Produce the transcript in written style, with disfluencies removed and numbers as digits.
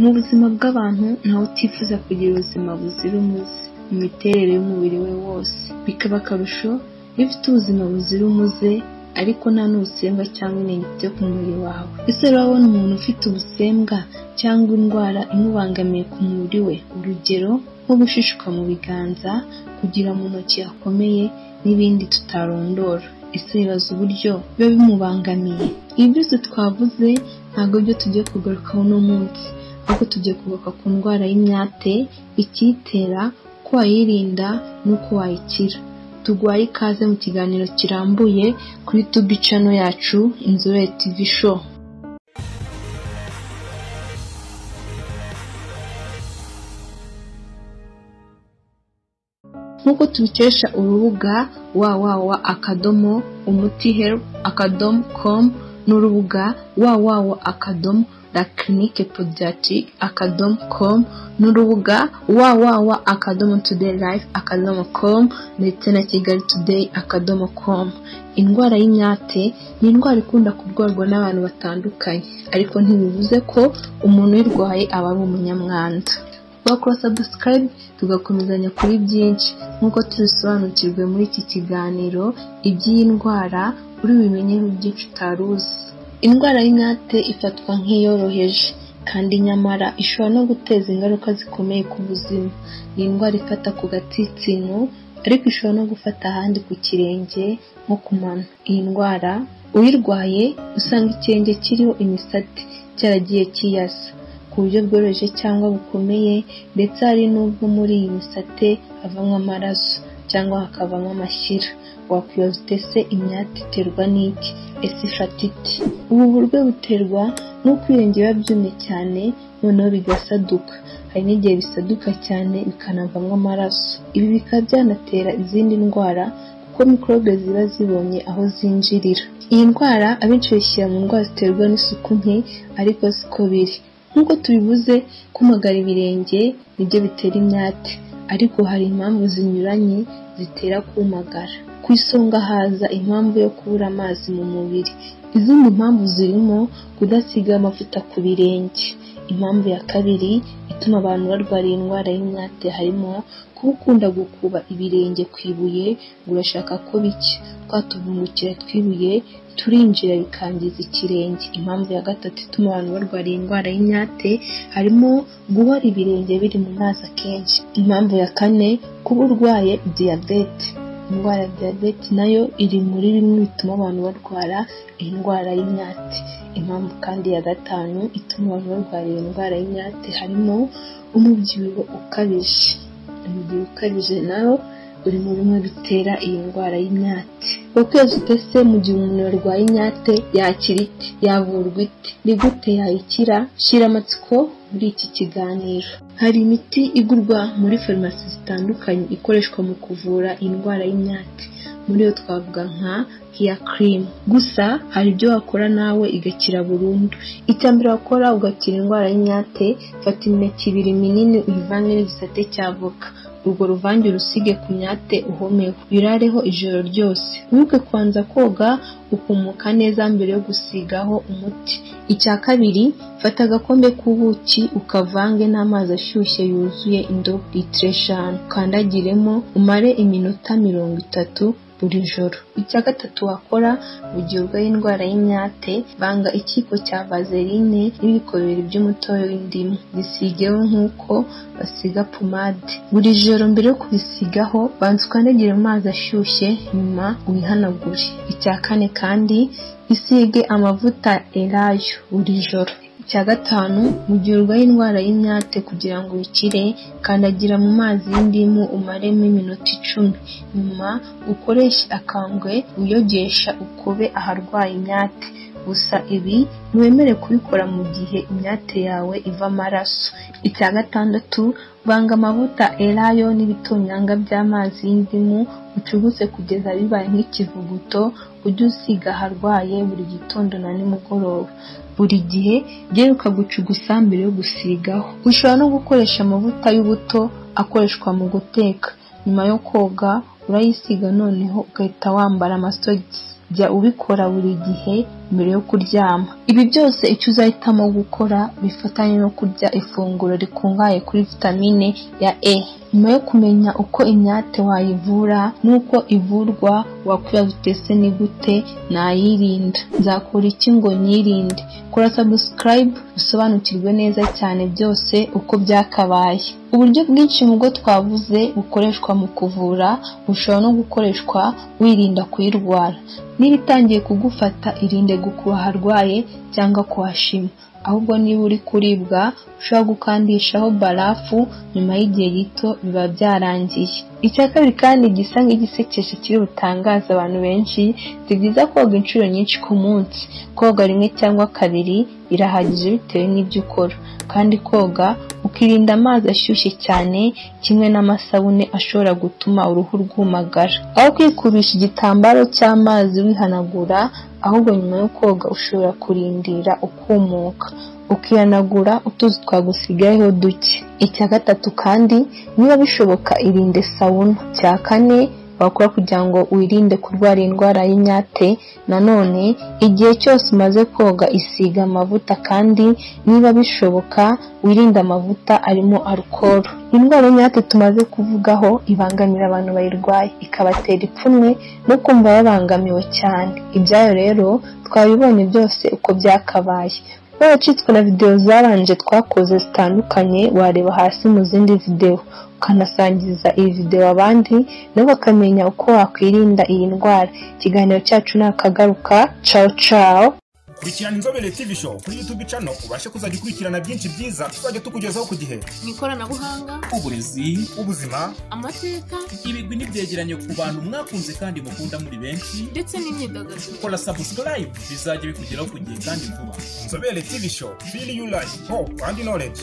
Mu buzima bw'abantu ntawe utifuza kugira ubuzima buzira umuze mu miterere y'umubiri we wose, bikaba akarusho iyo ufite ubuzima buzira umuze ariko nta n'ubusembwa cyangwa inenge ku mubiri wawe. Ese urabona umuntu ufite ubusembwa cyangwa indwara imubangamiye ku mubiri we, urugero nko gushishuka mu biganza, kugira mu ntoki hakomeye n'ibindi tutarondora. Ese bibaza uburyo biba bimubangamiye. Ibi byose twavuze ntabwo byo tugiye kugarukaho uno munsi, ahubwo tugiye kugaruka ku ndwara y'imyate, ikiyitera, uko wayirinda n'uko wayikira. Tuguhaye ikaze mu kiganiro kirambuye kuri YouTube channel yacu Inzobere TV Show. Nkuko tubikesha urubuga www.umutihelp.com n'urubuga www.lacliniquepodiatrique.com n'urubuga www.todaylife.com ndetse na kigalitoday.com. Indwara y'imyate ni indwara ikunda kurwarwa n'abantu batandukanye, ariko ntibivuze ko umuntu uyirwaye aba ari umunyamwanda. Bakora subscribe tugakomezanya kuri byinshi nkuko tubisobanukirwe muri iki kiganiro. Iby'iyi ndwara uri bimenye byinshi utaruzi. Indwara y'imyate ifatwa nk'iyoroheje kandi nyamara ishobora no guteza ingaruka zikomeye ku buzima. Ni indwara ifata ku gatsitsino ariko ishobora no gufata ahandi ku kirenge nko ku mano. Iyi ndwara uyirwaye usanga ikirenge kiriho imisate cyaragiye kiyasa ku buryo bworoheje cyangwa bukomeye, ndetse hari n'ubwo muri iyi misate havamo amaraso cyangwa hakavamo amashyira. Wakwibaza ute imyate iterwa n'iki? Ese ifata ite? Ubu buryo buterwa n'uko ibirenge biba byumye cyane noneho bigasaduka. Hari n'igihe bisaduka cyane bikanavamo amaraso. Ibi bikaba byanatera izindi ndwara kuko mikorobe ziba zibonye aho zinjirira. Iyi ndwara abenshi bashyira mu ndwara ziterwa n'isuku nke, ariko siko biri. Nkuko tubivuze, kumagara ibirenge nibyo bitera imyate, ariko hari impamvu zinyuranye zitera kumagara. Ku isonga haza impamvu yo kubura amazi mu mubiri. Izindi mpamvu zirimo kudasiga amavuta ku birenge. Impamvu ya kabiri ituma abantu barwara indwara y'imyate harimo kuba ukunda gukuba ibirenge ku ibuye ngo urashaka ko bicya. Twatuvungukira twibuye turinjira bikangiza ikirenge. Impamvu ya gatatu ituma abantu barwara indwara y'imyate harimo guhora ibirenge biri mu mazi akenshi. Impamvu ya kane kuba urwaye diyabete. Indwara ya diyabete nayo iri muri bimwe bituma abantu barwara indwara y'imyate. Impamvu kandi ya gatanu ituma abantu barwara indwara y'imyate harimo umubyibuho ukabije. Umubyibuho ukabije nawo uri mu bimwe bitera iyi ndwara y'imyate. Ukwezi utese mu gihe umuntu yarwaye imyate yakira ite? Yavurwa ite? Ni gute yayikira? Shira amatsiko muri iki kiganiro. Hari imiti igurwa muri farumasi zitandukanye ikoreshwa mu kuvura indwara y'imyate. Muri yo twavuga nka hair cream. Gusa hari ibyo wakora nawe igakira burundu. Icyambere wakora ugakira indwara y'imyate, fata imineke 2 minini uyivange n'igisate cy'avoka. Urwo ruvange rusige ku myate uhomeho, birareho ijoro ryose. Wibuke kubanza koga ukumuka neza mbere yo gusigaho umuti. Icya kabiri, fata agakombe k'ubuki ukavange n'amazi ashyushye yuzuye indobo 5 litiro, ukandagiremo umare iminota 30 buri joro. Icya gatatu wakora mu gihe urwaye indwara y'imyate, banga ikiko cya vaseline n'ibiko 2 by'umutobe w'indimu, bisigeho nk'uko basiga pomade. Buri joro mbere yo kubisigaho banza ukandagire mu mazi ashyushye, nyuma wihanagure. Icya kane kandi isige amavuta elayo buri joro. Icya gatanu, mu gihe urwaye indwara y'imyate kugira ngo ukire, kandagira mu mazi y'indimu umaremo iminota 10, nyuma ukoreshe akangwe uyogesha ukobe aharwaye imyate. Gusa ibi ntiwemere kubikora mu gihe imyate yawe iva amaraso. Icya gatandatu, banga amavuta elayo n'ibitonyanga by'amazi y'indimu ucuguse kugeza bibaye nk'ikivuguto, ujye usiga aharwaye buri gitondo na nimugoroba. Buri gihe byeruka gucugusa mbere yo gusigaho. Ushobora no gukoresha amavuta y'ubuto akoreshwa mu guteka. Nyuma yo koga urayisiga noneho ugahita wambara amasogisi. jya ubikora buri gihe mbere yo kuryama. Ibi byose icyo uzahitamo gukora bifatanye no kurya ifunguro rikungahaye kuri vitamine ya E. Nyuma yo kumenya uko imyate wayivura n'uko ivurwa, wakwibaza utese ni gute nayirinda, nzakora iki ngo nyirinde? Kora subscribe usobanukirwe neza cyane byose uko byakabaye. Uburyo bwinshi nk'ubwo twavuze bukoreshwa mu kuvura bushobora no gukoreshwa wirinda kuyirwara. Niba itangiye kugufata, irinde gukuba aharwaye cyangwa kuhashima, ahubwo niba uri kuribwa ushobora gukandishaho barafu, nyuma y'igihe gito biba byarangiye. Icya kabiri kandi gisa nk'igisekeje kiri butangaza abantu benshi, si byiza koga inshuro nyinshi ku munsi. Koga rimwe cyangwa kabiri birahagije bitewe n'ibyo ukora, kandi koga ukirinda amazi ashyushye cyane kimwe n'amasabune ashobora gutuma uruhu rwumagara. Aho kwikubisha igitambaro cy'amazi wihanagura, ahubwo nyuma yo koga ushobora kurindira ukumuka, ukihanagura utuzi twagusigayeho duke. Icya gatatu kandi, niba bishoboka irinde sauna. Icya kane wakora kugira ngo wirinde kurwara indwara y'imyate, nanone igihe cyose umaze koga isiga amavuta, kandi niba bishoboka wirinde amavuta arimo alcohol. Indwara y'imyate tumaze kuvugaho ibangamira abantu bayirwaye, ikabatera ipfunwe no kumva babangamiwe cyane. Ibyayo rero twabibonye byose uko byakabaye. Wacitswe na video zabanje twakoze zitandukanye, wareba hasi mu zindi video ukanasangiza iyi video abandi nabo bakamenya uko wakwirinda iyi ndwara. Ikiganiro cyacu nakagaruka. Ciao ciao. Kurikirana Inzobere TV Show kuri YouTube channel ubashe kuzajya ukurikirana byinshi byiza tuzajya tukugezaho ku gihe. Ikoranabuhanga, uburezi, ubuzima, amateka, ibigwi n'ibyegeranyo ku bantu mwakunze kandi mukunda muri benshi, ndetse n'imyidagaduro. Kora subscribe bizajya bikugeraho ku gihe kandi vuba. Inzobere TV Show, feel you life, hope and knowledge.